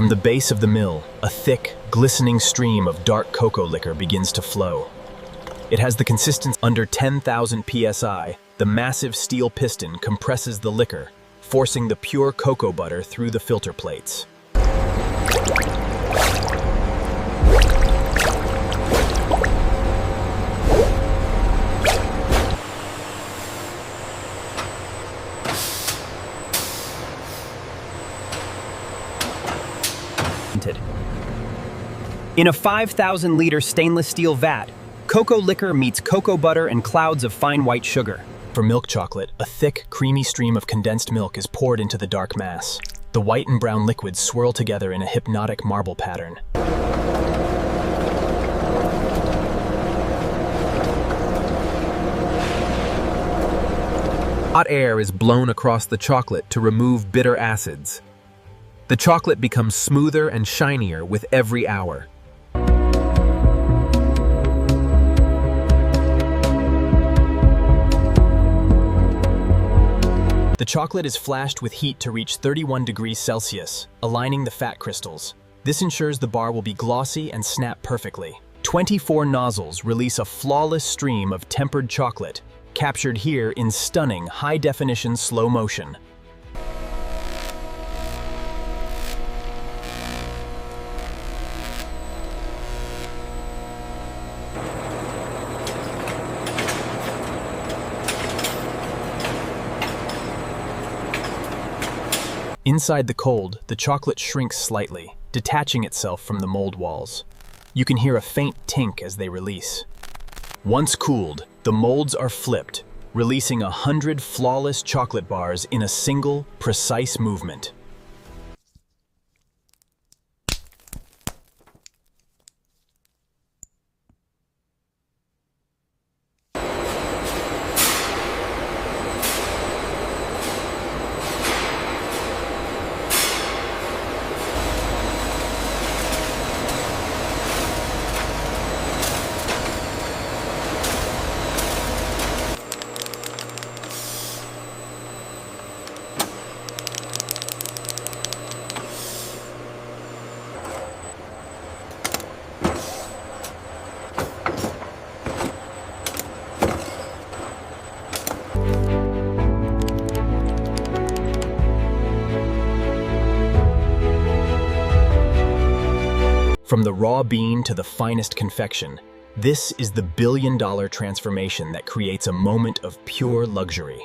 From the base of the mill, a thick, glistening stream of dark cocoa liquor begins to flow. It has the consistency under 10,000 psi. The massive steel piston compresses the liquor, forcing the pure cocoa butter through the filter plates. In a 5,000-liter stainless steel vat, cocoa liquor meets cocoa butter and clouds of fine white sugar. For milk chocolate, a thick, creamy stream of condensed milk is poured into the dark mass. The white and brown liquids swirl together in a hypnotic marble pattern. Hot air is blown across the chocolate to remove bitter acids. The chocolate becomes smoother and shinier with every hour. The chocolate is flashed with heat to reach 31 degrees Celsius, aligning the fat crystals. This ensures the bar will be glossy and snap perfectly. 24 nozzles release a flawless stream of tempered chocolate, captured here in stunning high-definition slow motion. Inside the cold, the chocolate shrinks slightly, detaching itself from the mold walls. You can hear a faint tink as they release. Once cooled, the molds are flipped, releasing 100 flawless chocolate bars in a single, precise movement. From the raw bean to the finest confection, this is the billion-dollar transformation that creates a moment of pure luxury.